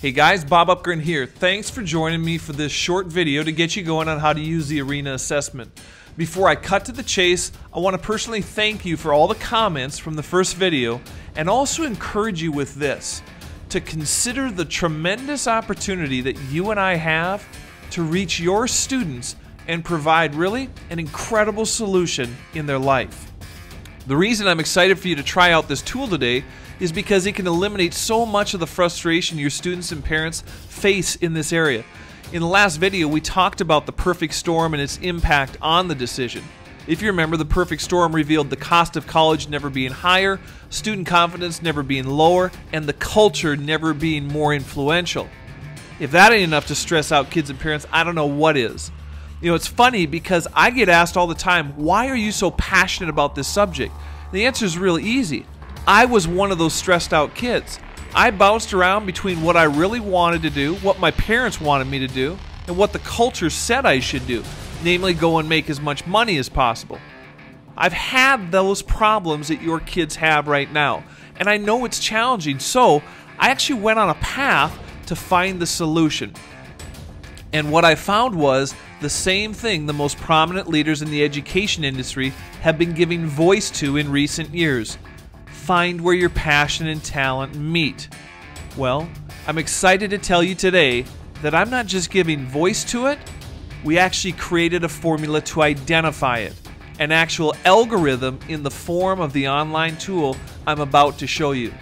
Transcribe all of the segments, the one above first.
Hey guys, Bob Upgren here. Thanks for joining me for this short video to get you going on how to use the Arena assessment. Before I cut to the chase, I want to personally thank you for all the comments from the first video and also encourage you with this, to consider the tremendous opportunity that you and I have to reach your students and provide really an incredible solution in their life. The reason I'm excited for you to try out this tool today is because it can eliminate so much of the frustration your students and parents face in this area. In the last video, we talked about the perfect storm and its impact on the decision. If you remember, the perfect storm revealed the cost of college never being higher, student confidence never being lower, and the culture never being more influential. If that ain't enough to stress out kids and parents, I don't know what is. You know, it's funny because I get asked all the time, why are you so passionate about this subject? The answer is really easy. I was one of those stressed out kids. I bounced around between what I really wanted to do, what my parents wanted me to do, and what the culture said I should do, namely go and make as much money as possible. I've had those problems that your kids have right now, and I know it's challenging, so I actually went on a path to find the solution. And what I found was the same thing the most prominent leaders in the education industry have been giving voice to in recent years. Find where your passion and talent meet. Well, I'm excited to tell you today that I'm not just giving voice to it, we actually created a formula to identify it, an actual algorithm in the form of the online tool I'm about to show you.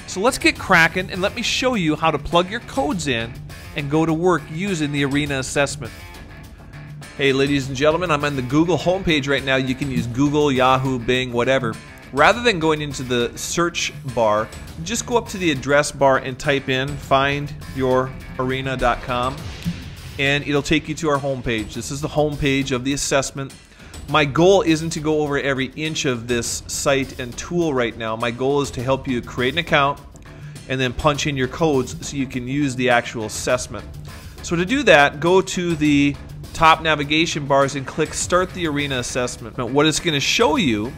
So let's get cracking and let me show you how to plug your codes in and go to work using the Arena assessment. Hey ladies and gentlemen, I'm on the Google homepage right now. You can use Google, Yahoo, Bing, whatever. Rather than going into the search bar, just go up to the address bar and type in findyourarena.com and it'll take you to our homepage. This is the homepage of the assessment. My goal isn't to go over every inch of this site and tool right now. My goal is to help you create an account and then punch in your codes so you can use the actual assessment. So to do that, go to the top navigation bars and click Start the Arena Assessment. Now, what it's going to show you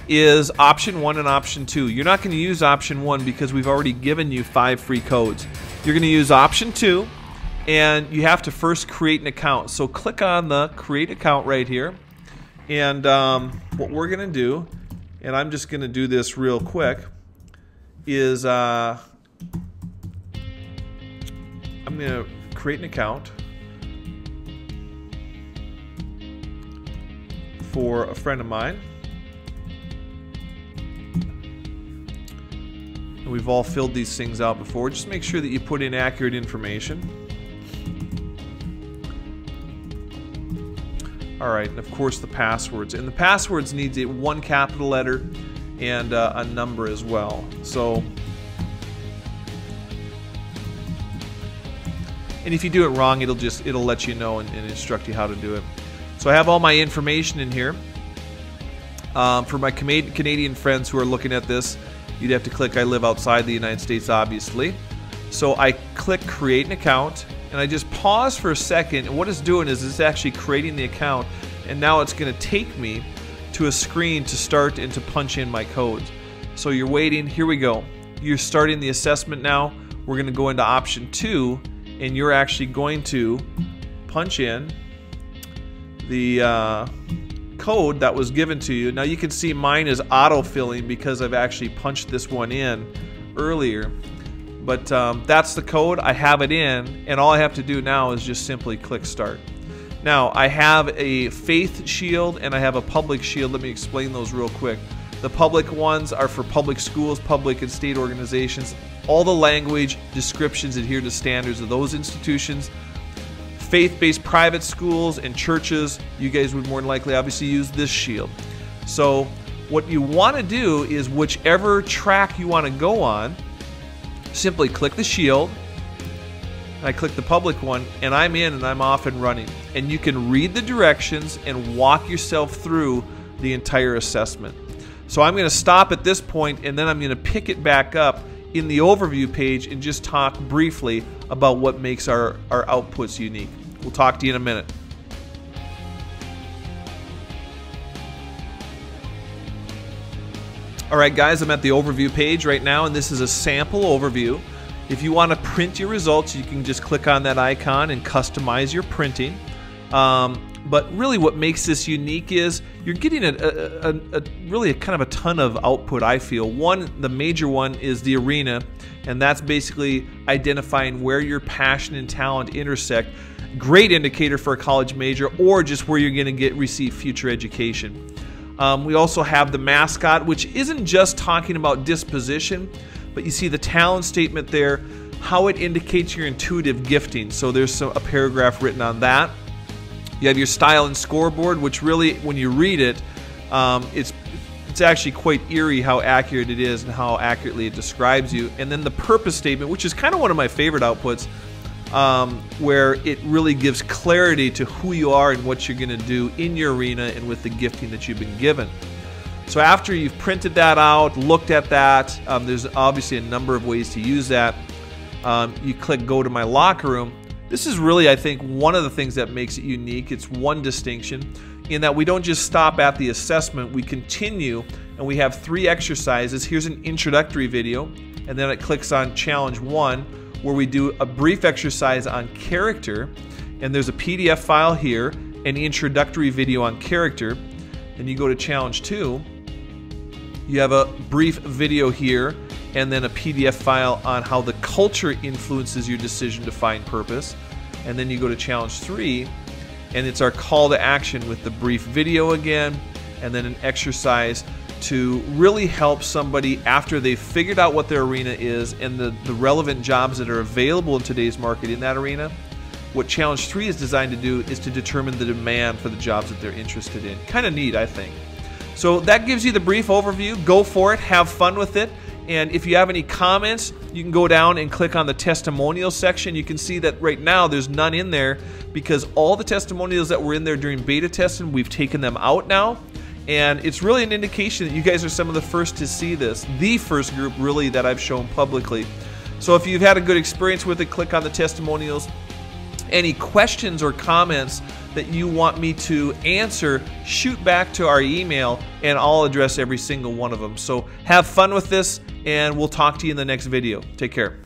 is option 1 and option 2. You're not going to use option 1 because we've already given you 5 free codes. You're going to use option 2, and you have to first create an account. So click on the Create Account right here. And what we're going to do, and I'm just going to do this real quick, is I'm going to create an account for a friend of mine. And we've all filled these things out before. Just make sure that you put in accurate information. Alright, and of course the passwords. And the passwords need one capital letter and a number as well. So, and if you do it wrong, it'll let you know and instruct you how to do it. So I have all my information in here. For my Canadian friends who are looking at this, you'd have to click I live outside the United States, obviously. So I click Create an Account, and I just pause for a second, and what it's doing is it's actually creating the account, and now it's going to take me to a screen to start and to punch in my codes. So you're waiting, here we go. You're starting the assessment now. We're going to go into option 2, and you're actually going to punch in the code that was given to you. Now you can see mine is auto-filling because I've actually punched this one in earlier. But that's the code. I have it in, and all I have to do now is just simply click Start. Now I have a Faith Shield and I have a Public Shield. Let me explain those real quick. The public ones are for public schools, public and state organizations. All the language descriptions adhere to standards of those institutions. Faith-based private schools and churches, you guys would more than likely obviously use this shield. So what you want to do is whichever track you want to go on, simply click the shield. I click the public one, and I'm in and I'm off and running. And you can read the directions and walk yourself through the entire assessment. So I'm going to stop at this point, and then I'm going to pick it back up in the overview page and just talk briefly about what makes our outputs unique. We'll talk to you in a minute. Alright guys, I'm at the overview page right now, and this is a sample overview. If you want to print your results, you can just click on that icon and customize your printing. But really what makes this unique is you're getting really kind of a ton of output, I feel. The major one is the arena, and that's basically identifying where your passion and talent intersect. Great indicator for a college major or just where you're going to receive future education. We also have the mascot, which isn't just talking about disposition, but you see the talent statement there, how it indicates your intuitive gifting. So there's a paragraph written on that. You have your style and scoreboard, which really, when you read it, it's actually quite eerie how accurate it is and how accurately it describes you. And then the purpose statement, which is kind of one of my favorite outputs, where it really gives clarity to who you are and what you're going to do in your arena and with the gifting that you've been given. So after you've printed that out, looked at that, there's obviously a number of ways to use that. You click Go to My Locker Room. This is really, I think, one of the things that makes it unique. It's one distinction in that we don't just stop at the assessment. We continue, and we have 3 exercises. Here's an introductory video, and then it clicks on Challenge 1, where we do a brief exercise on character, and there's a PDF file here, an introductory video on character. And you go to Challenge 2, you have a brief video here, and then a PDF file on how the culture influences your decision to find purpose. And then you go to Challenge 3, and it's our call to action with the brief video again, and then an exercise to really help somebody after they've figured out what their arena is and the relevant jobs that are available in today's market in that arena. What Challenge 3 is designed to do is to determine the demand for the jobs that they're interested in. Kind of neat, I think. So that gives you the brief overview. Go for it, have fun with it. And if you have any comments, you can go down and click on the testimonial section. You can see that right now there's none in there because all the testimonials that were in there during beta testing, we've taken them out now. And it's really an indication that you guys are some of the first to see this. The first group really that I've shown publicly. So if you've had a good experience with it, click on the testimonials. Any questions or comments that you want me to answer, shoot back to our email and I'll address every single one of them. So have fun with this, and we'll talk to you in the next video. Take care.